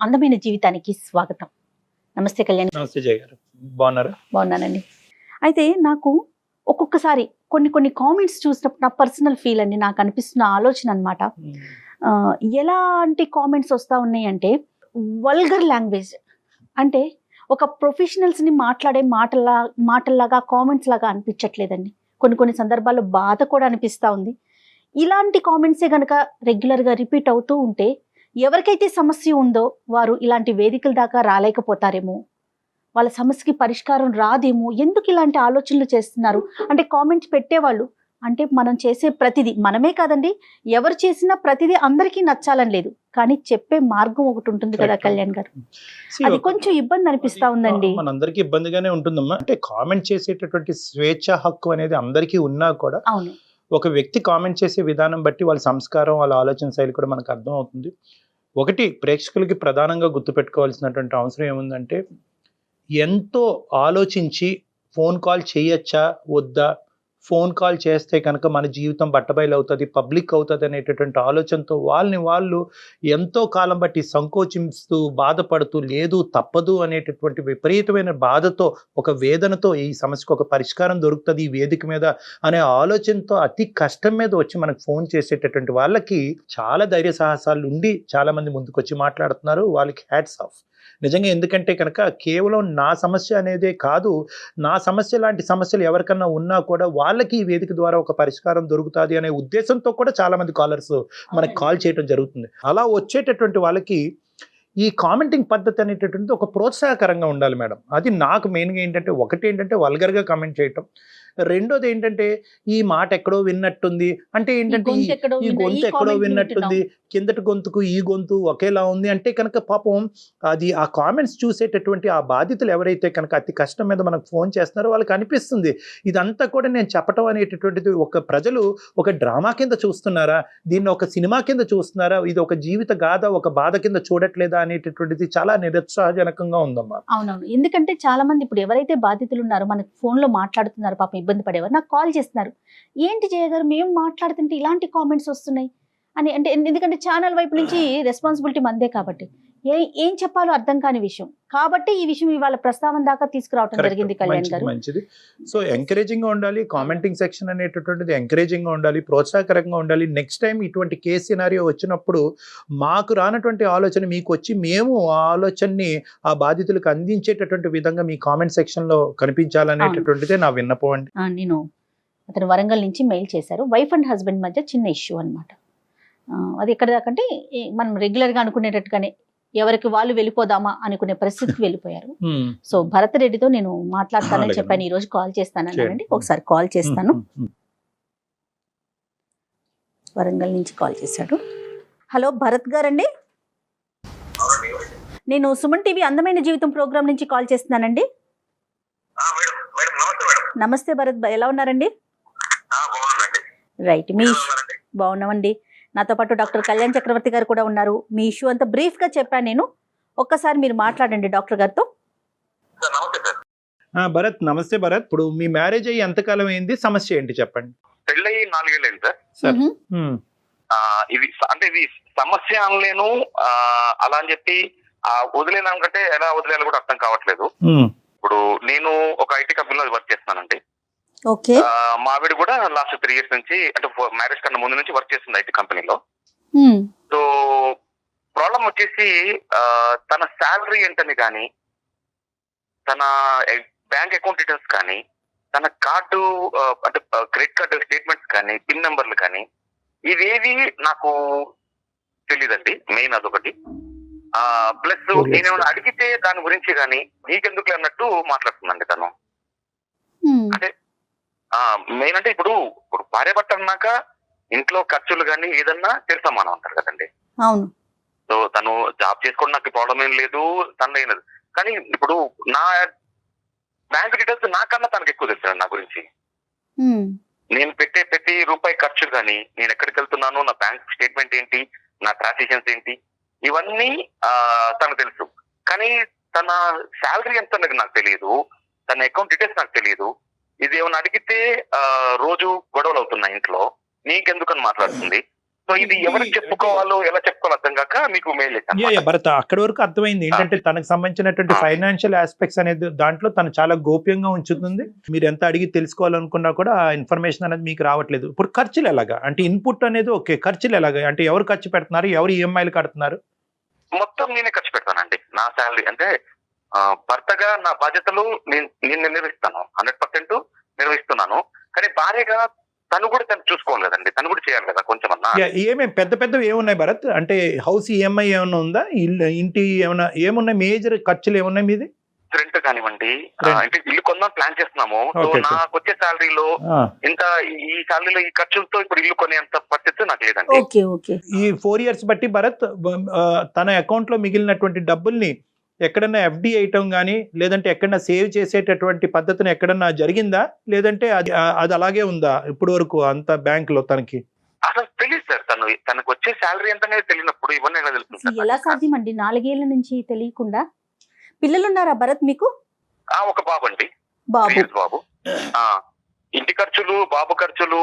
అందమైన జీవితానికి స్వాగతం. నమస్తే కళ్యాణ్. నమస్తే జయ గారు, బాగున్నారా? బాగున్నానండి. అయితే నాకు ఒక్కొక్కసారి కొన్ని కామెంట్స్ చూసినప్పుడు నా పర్సనల్ ఫీల్ అండి, నాకు అనిపిస్తున్న ఆలోచన అనమాట. ఎలాంటి కామెంట్స్ వస్తూ ఉన్నాయి అంటే వల్గర్ లాంగ్వేజ్, అంటే ఒక ప్రొఫెషనల్స్ని మాట్లాడే మాటల్లాగా కామెంట్స్ లాగా అనిపించట్లేదండి. కొన్ని సందర్భాల్లో బాధ కూడా అనిపిస్తూ ఉంది. ఇలాంటి కామెంట్సే కనుక రెగ్యులర్గా రిపీట్ అవుతూ ఉంటే ఎవరికైతే సమస్య ఉందో వారు ఇలాంటి వేదికల దాకా రాలేకపోతారేమో, వాళ్ళ సమస్యకి పరిష్కారం రాదేమో. ఎందుకు ఇలాంటి ఆలోచనలు చేస్తున్నారు అంటే కామెంట్స్ పెట్టేవాళ్ళు అంటే మనం చేసే ప్రతిదీ, మనమే కాదండి ఎవరు చేసినా ప్రతిదీ అందరికీ నచ్చాలని లేదు, కానీ చెప్పే మార్గం ఒకటి ఉంటుంది కదా కళ్యాణ్ గారు, అది కొంచెం ఇబ్బంది అనిపిస్తా ఉందండి. మనందరికీ ఇబ్బందిగానే ఉంటుందమ్మా. అంటే కామెంట్ చేసేటటువంటి స్వేచ్ఛ హక్కు అనేది అందరికీ ఉన్నా కూడా అవును, ఒక వ్యక్తి కామెంట్ చేసే విధానం బట్టి వాళ్ళ సంస్కారం, వాళ్ళ ఆలోచన శైలి కూడా మనకు అర్థం అవుతుంది. ఒకటి ప్రేక్షకులకి ప్రధానంగా గుర్తుపెట్టుకోవాల్సినటువంటి అవసరం ఏముందంటే, ఎంతో ఆలోచించి ఫోన్ కాల్ చేయొచ్చా వద్దా, ఫోన్ కాల్ చేస్తే కనుక మన జీవితం బట్టబయలు అవుతుంది, పబ్లిక్ అవుతుంది అనేటటువంటి ఆలోచనతో వాళ్ళు ఎంతో కాలం బట్టి సంకోచిస్తూ బాధపడుతూ లేదు తప్పదు అనేటటువంటి విపరీతమైన బాధతో, ఒక వేదనతో ఈ సమస్యకు ఒక పరిష్కారం దొరుకుతుంది ఈ వేదిక మీద అనే ఆలోచనతో అతి కష్టం మీద వచ్చి మనకు ఫోన్ చేసేటటువంటి వాళ్ళకి చాలా ధైర్య సాహసాలు ఉండి చాలా మంది ముందుకు వచ్చి మాట్లాడుతున్నారు. వాళ్ళకి హ్యాట్స్ ఆఫ్ నిజంగా. ఎందుకంటే కనుక కేవలం నా సమస్య అనేదే కాదు, నా సమస్య లాంటి సమస్యలు ఎవరికన్నా ఉన్నా కూడా వాళ్ళకి ఈ వేదిక ద్వారా ఒక పరిష్కారం దొరుకుతుంది అనే ఉద్దేశంతో కూడా చాలా మంది కాలర్స్ మనకు కాల్ చేయడం జరుగుతుంది. అలా వచ్చేటటువంటి వాళ్ళకి ఈ కామెంటింగ్ పద్ధతి అనేటటువంటిది ఒక ప్రోత్సాహకరంగా ఉండాలి మేడం. అది నాకు మెయిన్గా ఏంటంటే, ఒకటి ఏంటంటే వల్గర్గా కామెంట్ చేయటం, రెండోది ఏంటంటే ఈ మాట ఎక్కడో విన్నట్టుంది, అంటే ఏంటంటే ఈ గొంతు ఎక్కడో విన్నట్టుంది, కిందటి గొంతుకు ఈ గొంతు ఒకేలా ఉంది అంటే కనుక పాపం అది ఆ కామెంట్స్ చూసేటటువంటి ఆ బాధితులు ఎవరైతే కనుక అతి కష్టం మీద మనకు ఫోన్ చేస్తున్నారో వాళ్ళకి అనిపిస్తుంది ఇదంతా కూడా నేను చెప్పటం అనేటటువంటిది ఒక ప్రజలు ఒక డ్రామా కింద చూస్తున్నారా, దీన్ని ఒక సినిమా కింద చూస్తున్నారా, ఇది ఒక జీవిత గాథ ఒక బాధ కింద చూడట్లేదా అనేటటువంటిది చాలా నిరుత్సాహజనకంగా ఉందమ్మా. అవునవును, ఎందుకంటే చాలా మంది ఇప్పుడు ఎవరైతే బాధితులు ఉన్నారో మనకు ఫోన్లో మాట్లాడుతున్నారు, పాపం ఇబ్బంది పడేవారు నాకు కాల్ చేస్తున్నారు, ఏంటి జయగారు మేము మాట్లాడుతుంటే ఇలాంటి కామెంట్స్ వస్తున్నాయి అని. అంటే ఎందుకంటే ఛానల్ వైపు నుంచి రెస్పాన్సిబిలిటీ మందే కాబట్టి ఏం చెప్పాలో అర్థం కాని విషయం కాబట్టి ఈ విషయం ఇవాళ ప్రస్తావన దాకా తీసుకురావడం జరిగింది కళ్యాణ్ గారు. మంచిది. సో ఎంకరేజింగ్ గా ఉండాలి, కామెంటింగ్ సెక్షన్ అనేటటువంటిది ఎంకరేజింగ్ గా ఉండాలి, ప్రోత్సాహకరంగా ఉండాలి. నెక్స్ట్ టైం ఇటువంటి కేసు సినారియో వచ్చినప్పుడు మాకు రానటువంటి ఆలోచన మీకు వచ్చి మేము ఆ ఆలోచనని ఆ బాధితులకు అందించేటటువంటి విధంగా మీ కామెంట్ సెక్షన్ లో కనిపించాలనేటటువంటిదే నా విన్నపం అండి. నేను అతను వరంగల్ నుంచి మెయిల్ చేశారు, వైఫ్ అండ్ హస్బెండ్ మధ్య చిన్న ఇష్యూ అనమాట. అది ఎక్కడ దాకంటే మనం రెగ్యులర్ గా అనుకునేటట్టుగానే ఎవరికి వాళ్ళు వెళ్ళిపోదామా అనుకునే పరిస్థితికి వెళ్ళిపోయారు. సో భరత్ రెడ్డితో నేను మాట్లాడతానని చెప్పాను, ఈ రోజు కాల్ చేస్తానండి, ఒకసారి కాల్ చేస్తాను. వరంగల్ నుంచి కాల్ చేశాడు. హలో భరత్ గారండి, నేను సుమన్ టీవీ అందమైన జీవితం ప్రోగ్రామ్ నుంచి కాల్ చేస్తున్నానండి. నమస్తే భరత్, ఎలా ఉన్నారండి? రైట్, మీ బాగున్నామండి. నాతో పాటు డాక్టర్ కళ్యాణ్ చక్రవర్తి గారు కూడా ఉన్నారు. మీ ఇష్యూ అంతా బ్రీఫ్ గా చెప్పాను నేను, ఒక్కసారి మీరు మాట్లాడండి డాక్టర్ గారితో. భరత్, నమస్తే భరత్. ఇప్పుడు మీ మ్యారేజ్ అయ్యి ఎంతకాలం అయింది, సమస్య ఏంటి చెప్పండి. పెళ్ళయి 4 ఏళ్ళు అయింది సార్. ఇవి అంటే ఇది సమస్య అనలేను, అలా అని చెప్పి వదిలేదానికంటే ఎలా వదిలేయాలో కూడా అర్థం కావట్లేదు. ఇప్పుడు నేను ఒక ఐటీ కంపెనీలో వర్క్ చేస్తున్నానండి. మా ఆవిడ కూడా లాస్ట్ 3 years నుంచి, అంటే మ్యారేజ్ కన్నా ముందు నుంచి వర్క్ చేస్తుంది ఐటీ కంపెనీలో. సో ప్రాబ్లం వచ్చేసి తన శాలరీ ఏంటని కానీ, తన బ్యాంక్ అకౌంట్ డీటెయిల్స్ కానీ, తన కార్డు అంటే క్రెడిట్ కార్డు స్టేట్మెంట్స్ కానీ, పిన్ నెంబర్లు కానీ, ఇవేవి నాకు తెలియదండి. మెయిన్ అదొకటి. ప్లస్ నేనేమైనా అడిగితే దాని గురించి కానీ నీకెందుకు అన్నట్టు మాట్లాడుతుందండి తను. అంటే మెయిన్ అంటే ఇప్పుడు భార్య భర్త అన్నాక ఇంట్లో ఖర్చులు కానీ ఏదన్నా తెలుసమానం అంటారు కదండి. అవును. సో తను జాబ్ చేసుకోవడం నాకు ప్రాబ్లం ఏం లేదు, తను అయినది. కానీ ఇప్పుడు నా బ్యాంక్ డీటెయిల్స్ నాకన్నా తనకు ఎక్కువ తెలుసు నా గురించి. నేను పెట్టే ప్రతి రూపాయి ఖర్చు కానీ, నేను ఎక్కడికి వెళ్తున్నాను, నా బ్యాంక్ స్టేట్మెంట్ ఏంటి, నా ట్రాన్సాక్షన్స్ ఏంటి, ఇవన్నీ తనకు తెలుసు. కానీ తన శాలరీ ఎంత అనేది నాకు తెలియదు, తన అకౌంట్ డీటెయిల్స్ నాకు తెలియదు. ఇది ఏమైనా అడిగితే రోజు గొడవలు అవుతున్నాయి ఇంట్లో, నీకెందుకని మాట్లాడుతుంది. సో ఇది ఎవరికి చెప్పుకోవాలో ఎలా చెప్పుకోవాలో అర్థం కాక మీకు మెయిల్ చేశాను. భరత్ అక్కడి వరకు అర్థమైంది ఏంటంటే తనకు సంబంధించినటువంటి ఫైనాన్షియల్ ఆస్పెక్ట్స్ అనేది దాంట్లో తను చాలా గోప్యంగా ఉంచుతుంది. మీరు ఎంత అడిగి తెలుసుకోవాలనుకున్నా కూడా ఆ ఇన్ఫర్మేషన్ అనేది మీకు రావట్లేదు. ఇప్పుడు ఖర్చులు ఎలాగా అంటే ఇన్పుట్ అనేది ఓకే, ఖర్చులు ఎలాగా అంటే ఎవరు ఖర్చు పెడుతున్నారు, ఎవరు ఈఎంఐలు కడుతున్నారు? మొత్తం నేనే ఖర్చు పెడతానండి. నా శాలరీ అంటే భర్తగా నా బాధ్యతలు నేను నిర్వహిస్తాను, 100% నిర్వహిస్తున్నాను. కానీ భార్యగా తను కూడా తను చూసుకోలేదండి, తను కూడా చేయాలి కదా కొంచెం అన్నా. ఏమేమి పెద్ద పెద్దవి ఏమున్నాయి భరత్? అంటే హౌస్ ఈఎంఐ ఏమైనా ఉందా, ఇంటి ఏమైనా ఏమున్నాయి, మేజర్ ఖర్చులు ఏమున్నాయి మీది? రెంట్ కానివ్వండి, అంటే ఇల్లు కొందాం ప్లాన్ చేస్తున్నాము. సో నాకు వచ్చే శాలరీలో ఇంత, ఈ శాలరీలో ఈ ఖర్చులతో ఇప్పుడు ఇల్లు కొనేంత పరిస్థితి నాకు లేదండి. ఈ 4 years బట్టి భరత్ తన అకౌంట్ లో మిగిలినటువంటి డబ్బుల్ని ఎక్కడన్నా ఎఫ్డి వేయటం కానీ లేదంటే ఎక్కడన్నా సేవ్ చేసేటటువంటి పద్ధతిని ఎక్కడన్నా జరిగిందా, లేదంటే అది అలాగే ఉందా ఇప్పుడు వరకు అంత బ్యాంక్ లో తనకి? అసలు తెలియదు సార్, తనకు వచ్చే శాలరీ ఎంత అనేది తెలియనప్పుడు ఇవన్నీ ఎలా తెలుస్తుంది? ఎలా సాధ్యం అండి 4 ఏళ్ల నుంచి తెలియకుండా? పిల్లలు ఉన్నారా భరత్ మీకు? ఒక బాబు అండి, బాబు. బాబు. ఇంటి ఖర్చులు, బాబు ఖర్చులు,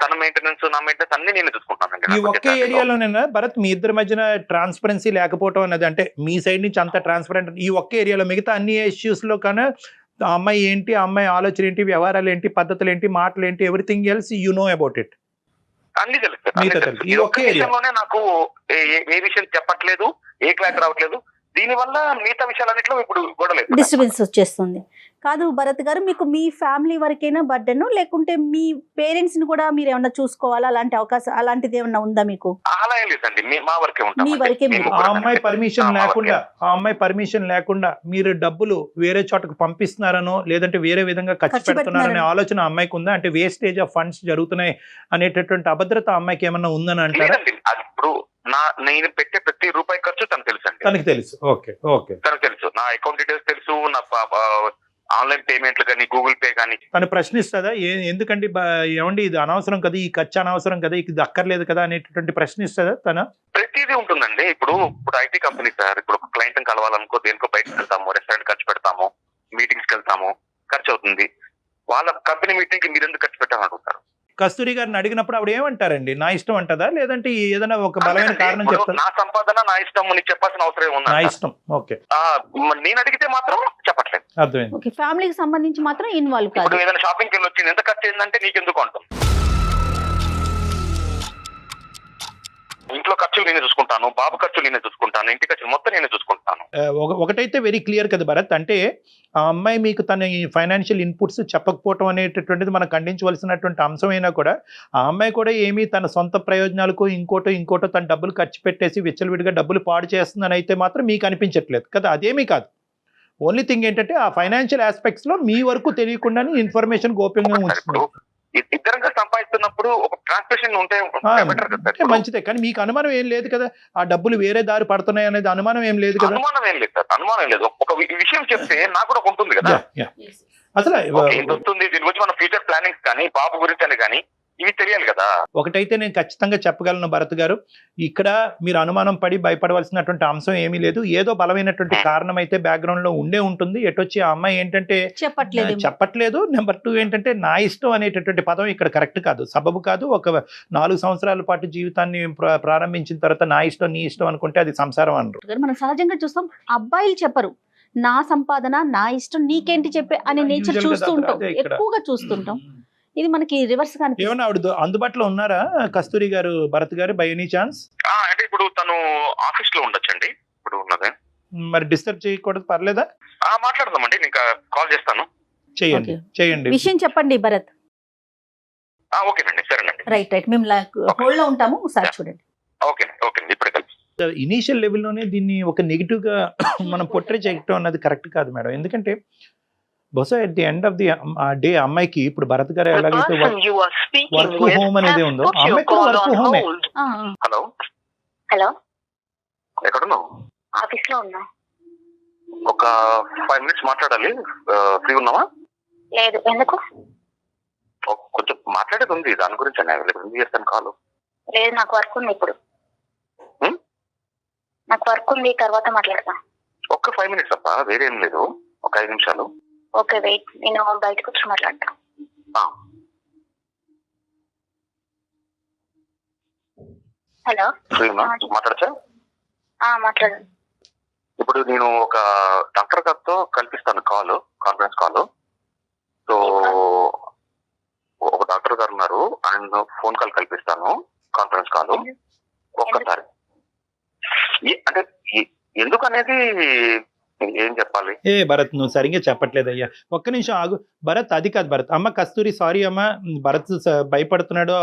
తన మెయింటెనెన్స్, నా మెయింటెనెన్స్ అన్ని నేను చూసుకుంటానండి. ఈ ఒకే ఏరియాలోనేనా భరత్ మీ ఇద్దరి మధ్యన ట్రాన్స్పరెన్సీ లేకపోవడం అనేది? అంటే మీ సైడ్ నుంచి అంత ట్రాన్స్పరెంట్ ఈ ఒకే ఏరియాలో, మిగతా అన్ని ఇష్యూస్ లో కన్నా ఆ అమ్మాయి ఏంటి, ఆ అమ్మాయి ఆలోచన ఏంటి, వ్యవహారాలు ఏంటి, పద్ధతులు ఏంటి, మాటలు ఏంటి, everything else you know about it? అన్ని తెలుసు. ఈ ఒక్క విషయంలోనే నాకు ఏ విషయం చెప్పట్లేదు, ఏ క్లాస్ రావట్లేదు. దీనివల్ల మిగతా విషయాలన్నింటిలో ఇప్పుడు గొడవలేదు, డిస్టర్బెన్స్ వచ్చేస్తుంది. కాదు భరత్ గారు, మీకు మీ ఫ్యామిలీ వరకైనా బర్డెన్, లేకుంటే మీ పేరెంట్స్ ని కూడా మీరు ఏమన్నా చూసుకోవాలా, అలాంటి అవకాశం అలాంటిది ఏమన్నా ఉందా మీకు? అలా ఏం లేదండి, మా వరకే ఉంటాం. మీ వరకే మీరు. ఆ అమ్మాయి పర్మిషన్ లేకుండా మీరు డబ్బులు వేరే చోటకు పంపిస్తున్నారనో లేదంటే వేరే విధంగా ఖర్చు పెడుతున్నారనే ఆలోచన అమ్మాయికి ఉందా? అంటే వేస్టేజ్ ఆఫ్ ఫండ్స్ జరుగుతున్నాయి అనేటటువంటి అభద్రత అమ్మాయికి ఏమన్నా ఉందని అంటారా? ఇప్పుడు నేను పెట్టే ప్రతి రూపాయి ఖర్చు తనకు తెలుసు అండి. తనకు తెలుసు. ఓకే. తనకు తెలుసు, నా అకౌంట్ డీటెయిల్స్ తెలుసు, నా ఆన్లైన్ పేమెంట్లు కానీ, గూగుల్ పే కానీ. తను ప్రశ్నిస్తుందా ఎందుకండి ఏమండి ఇది అనవసరం కదా, ఈ ఖర్చు అనవసరం కదా, ఇది అక్కర్లేదు కదా అనేటటువంటి ప్రశ్నిస్తుందా తన? ప్రతిదీ ఉంటుందండి. ఇప్పుడు ఐటీ కంపెనీ సార్, ఇప్పుడు ఒక క్లయింట్ కలవాలనుకో దేనికో బయటకు వెళ్తాము, రెస్టారెంట్ ఖర్చు పెడతాము, మీటింగ్స్కి వెళ్తాము, ఖర్చు అవుతుంది. వాళ్ళ కంపెనీ మీటింగ్ కి మీరు ఎందుకు ఖర్చు పెట్టాలని అడుగుతారు. కస్తూరి గారిని అడిగినప్పుడు ఆవిడ ఏమంటారండి, నా ఇష్టం అంటదా లేదంటే ఏదైనా ఒక బలమైన కారణం చెప్తారు? నా సంపాదన నా ఇష్టం, నీకు చెప్పాల్సిన అవసరం ఉంది. నా ఇష్టం. ఓకే. నేను అడిగితే మాత్రం చెప్పట్లేదు. అర్థమైంది. ఫ్యామిలీకి సంబంధించి మాత్రం ఇన్వాల్వ్ కాదు. ఇప్పుడు ఏదైనా షాపింగ్కి వెళ్ళి వచ్చింది, ఎంత ఖర్చు అయిందంటే నీకెందుకు అంటాం. ఇంట్లో ఖర్చులు నేనే చూసుకుంటాను, బాబు ఖర్చులు నేనే చూసుకుంటాను, ఇంటి ఖర్చులు మొత్తం నేనే చూసుకుంటాను. ఒకటైతే వెరీ క్లియర్ కదా భరత్, అంటే ఆ అమ్మాయి మీకు తన ఫైనాన్షియల్ ఇన్పుట్స్ చెప్పకపోవటం అనేటటువంటిది మనం ఖండించవలసినటువంటి అంశమైనా కూడా ఆ అమ్మాయి కూడా ఏమీ తన సొంత ప్రయోజనాలకు ఇంకోటో తన డబ్బులు ఖర్చు పెట్టేసి విచ్చలవిడిగా డబ్బులు పాడు చేస్తుందని అయితే మాత్రం మీకు అనిపించట్లేదు కదా? అదేమీ కాదు. ఓన్లీ థింగ్ ఏంటంటే ఆ ఫైనాన్షియల్ ఆస్పెక్ట్స్ లో మీ వరకు తెలియకుండానే ఇన్ఫర్మేషన్ గోప్యంగా ఉంచుతుంది. ఇద్దరంగా సంపాదిస్తున్నప్పుడు ఒక ట్రాన్స్మిషన్ ఉంటే మంచిదే, కానీ మీకు అనుమానం ఏం లేదు కదా ఆ డబ్బులు వేరే దారి పడుతున్నాయి అనేది? అనుమానం ఏం లేదు కదా? అనుమానం ఏం లేదు సార్, అనుమానం లేదు. ఒక విషయం చెప్తే నాకు కూడా ఉంటుంది కదా అసలు వస్తుంది. దీని గురించి మన ఫ్యూచర్ ప్లానింగ్స్ కానీ, బాబు గురించి అని కానీ ఇవి తెలియాలి కదా. ఒకటైతే నేను ఖచ్చితంగా చెప్పగలను భరత్ గారు, ఇక్కడ మీరు అనుమానం పడి భయపడవలసినటువంటి అంశం ఏమీ లేదు. ఏదో బలమైనటువంటి కారణం అయితే బ్యాక్గ్రౌండ్ లో ఉంటుంది. ఎటొచ్చి ఆ అమ్మాయి ఏంటంటే చెప్పట్లేదు. నెంబర్ 2 ఏంటంటే నా ఇష్టం అనేటటువంటి పదం ఇక్కడ కరెక్ట్ కాదు, సబబు కాదు. ఒక 4 సంవత్సరాల పాటు జీవితాన్ని ప్రారంభించిన తర్వాత నా ఇష్టం నీ ఇష్టం అనుకుంటే అది సంసారం అనరు. మనం సహజంగా చూస్తాం, అబ్బాయిలు చెప్పరు నా సంపాదన నా ఇష్టం నీకేంటి చెప్పే అనే నేచర్ చూస్తుంటాం, ఎక్కువగా చూస్తుంటాం. ఇది మనకి రివర్స్ గా ఏమన్నా ఆవిడ అందుబాటులో ఉన్నారా కస్తూరి గారు, భరత్ గారు బై ఎనీ ఛాన్స్? అంటే ఇప్పుడు తను ఆఫీస్ లో ఉండొచ్చండి ఇప్పుడు ఉన్నదే. మరి డిస్టర్బ్ చేయకూడదు, పర్లేదా? మాట్లాడదామండి, నేను కాల్ చేస్తాను. చేయండి విషయం చెప్పండి భరత్. ఓకేనండి, సరేనండి. రైట్ మేము హోల్డ్ లో ఉంటాము, ఒకసారి చూడండి. ఓకే ఇప్పుడే కలిసి. ఇనీషియల్ లెవెల్లోనే దీన్ని ఒక నెగిటివ్ గా మనం పొట్రే చేయటం అన్నది కరెక్ట్ కాదు మేడం. ఎందుకంటే బహుశా at the end of the day అమ్మాయికి ఇప్పుడు భరత్ గారు ఎలాగైతే వర్క్ హోమ్ అనేది ఉందో అమ్మాయికి వర్క్ హోమే. హలో ఎక్కడున్నావు? ఆఫీస్ లో ఉన్నా. ఒక 5 minutes మాట్లాడాలి, ఫ్రీ ఉన్నావా? లేదు, ఎందుకు? కొంచెం మాట్లాడేది ఉంది, దాని గురించి ఎందుకు చేస్తాను కాల్? లేదు, నాకు వర్క్ ఉంది ఇప్పుడు. నాకు వర్క్ ఉంది, తర్వాత మాట్లాడతా. ఒక్క 5 minutes అప్ప, వేరేం లేదు, ఒక 5 నిమిషాలు. ఓకే వెయిట్, నేను బయటకు వచ్చి మాట్లాడతా. హలో, మాట్లాడచ్చా? మాట్లాడండి. ఇప్పుడు నేను ఒక డాక్టర్ గారితో కల్పిస్తాను కాన్ఫరెన్స్ కాల్. సో ఒక డాక్టర్ గారు ఉన్నారు, ఆయన ఫోన్ కాల్ కల్పిస్తాను, కాన్ఫరెన్స్ కాల్ ఒక్కసారి. అంటే ఎందుకు అనేది ఏం చెప్పాలి? భరత్ నువ్వు సరిగ్గా చెప్పట్లేదు అయ్యా, ఒక్క నిమిషం ఆగు భరత్. అది కాదు భరత్. అమ్మ కస్తూరి, సారీ అమ్మ, భరత్ భయపడుతున్నాడు,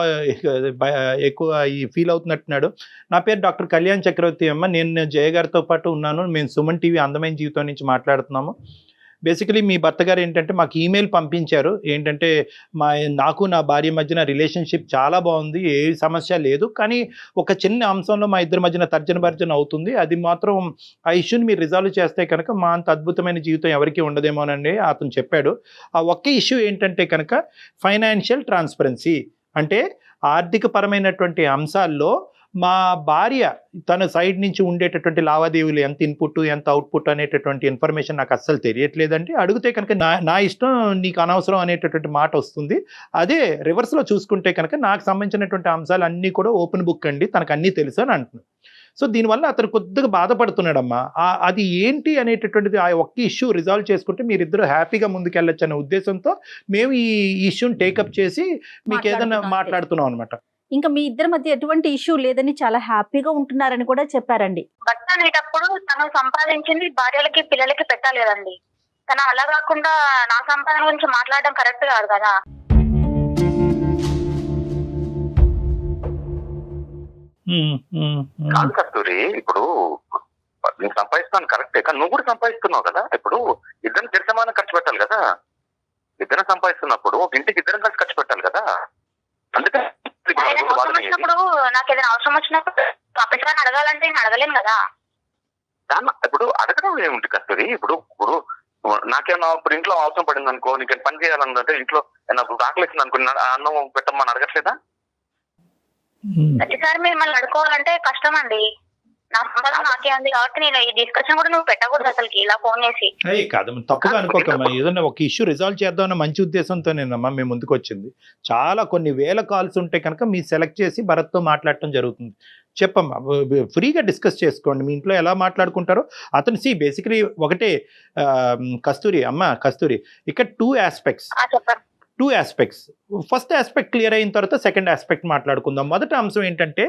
ఎక్కువ ఈ ఫీల్ అవుతున్నట్టున్నాడు. నా పేరు డాక్టర్ కళ్యాణ్ చక్రవర్తి అమ్మ. నేను జయ గారితో పాటు ఉన్నాను. మేము సుమన్ టీవీ అందమైన జీవితం నుంచి మాట్లాడుతున్నాము. బేసికలీ మీ భర్త గారు ఏంటంటే మాకు ఈమెయిల్ పంపించారు. ఏంటంటే నాకు నా భార్య మధ్యన రిలేషన్షిప్ చాలా బాగుంది, ఏ సమస్య లేదు, కానీ ఒక చిన్న అంశంలో మా ఇద్దరి మధ్యన తర్జన భర్జన అవుతుంది. అది మాత్రం ఆ ఇష్యూని మీరు రిజాల్వ్ చేస్తే కనుక మా అంత అద్భుతమైన జీవితం ఎవరికి ఉండదేమోనండి అతను చెప్పాడు. ఆ ఒక్క ఇష్యూ ఏంటంటే కనుక ఫైనాన్షియల్ ట్రాన్స్పరెన్సీ, అంటే ఆర్థిక పరమైనటువంటి అంశాల్లో మా భార్య తన సైడ్ నుంచి ఉండేటటువంటి లావాదేవీలు, ఎంత ఇన్పుట్ ఎంత అవుట్పుట్ అనేటటువంటి ఇన్ఫర్మేషన్ నాకు అస్సలు తెలియట్లేదండి. అడిగితే కనుక నా ఇష్టం నీకు అనవసరం అనేటటువంటి మాట వస్తుంది. అదే రివర్స్లో చూసుకుంటే కనుక నాకు సంబంధించినటువంటి అంశాలు అన్నీ కూడా ఓపెన్ బుక్ అండి, తనకు అన్నీ తెలుసు అని అంటున్నాను. సో దీనివల్ల అతను కొద్దిగా బాధపడుతున్నాడమ్మా. అది ఏంటి అనేటటువంటిది ఆ ఒక్క ఇష్యూ రిజాల్వ్ చేసుకుంటే మీరిద్దరు హ్యాపీగా ముందుకెళ్ళొచ్చు అనే ఉద్దేశంతో మేము ఈ ఇష్యూని టేకప్ చేసి మీకు ఏదైనా మాట్లాడుతున్నాం అనమాట. ఇంకా మీ ఇద్దరి మధ్య ఎటువంటి ఇష్యూ లేదని చాలా హ్యాపీగా ఉంటున్నారని కూడా చెప్పారండి. భర్త అనేటప్పుడు తను సంపాదించింది భార్యలకి పిల్లలకి పెట్టాలి కదండి. తను అలా కాకుండా నా సంపాదన గురించి మాట్లాడడం కరెక్ట్ కాదు కదా. కాదు కస్తూరి, ఇప్పుడు నేను సంపాదిస్తున్నాను కరెక్టే, కానీ నువ్వు కూడా సంపాదిస్తున్నావు కదా. ఇప్పుడు ఇద్దరు సమానం ఖర్చు పెట్టాలి కదా. ఇద్దరు సంపాదిస్తున్నప్పుడు ఒక ఇంటికి ఇద్దరం కలిసి ఖర్చు పెట్టాలి కదా. అందుకని అవసరం వచ్చినప్పుడు నాకు ఏదైనా అవసరం వచ్చినప్పుడు అప్పటికైనా అడగాలంటే నేను అడగలేను కదా. ఇప్పుడు అడగడం ఏముంది కస్తూరి? ఇప్పుడు నాకేమన్నా ఇప్పుడు ఇంట్లో అవసరం పడింది అనుకో, నీకు పని చేయాలంటే ఇంట్లో నాకు ఆకలిస్తుంది అనుకో, అన్నం పెట్టమని అడగట్లేదా? ప్రతిసారి మీరు మళ్ళీ అడుకోవాలంటే కష్టం అండి. నా సంపాదన నాకే ఉంది కాబట్టి నేను ఈ డిస్కషన్ కూడా నువ్వు పెట్టకూడదు అసలుకి ఇలా ఫోన్ చేసి. కాదు, తప్పుగా అనుకోకమ్మా. ఏదన్నా ఒక ఇష్యూ రిజాల్వ్ చేద్దామన్న మంచి ఉద్దేశంతోనేనమ్మా మేము ముందుకు వచ్చింది. చాలా కొన్ని వేల కాల్స్ ఉంటే కనుక మీరు సెలెక్ట్ చేసి భరత్తో మాట్లాడటం జరుగుతుంది. చెప్పమ్మా, ఫ్రీగా డిస్కస్ చేసుకోండి, మీ ఇంట్లో ఎలా మాట్లాడుకుంటారో. అతను బేసికలీ ఒకటే కస్తూరి అమ్మ, కస్తూరి ఇక్కడ two aspects. First aspect clear అయిన తర్వాత సెకండ్ ఆస్పెక్ట్ మాట్లాడుకుందాం. మొదటి అంశం ఏంటంటే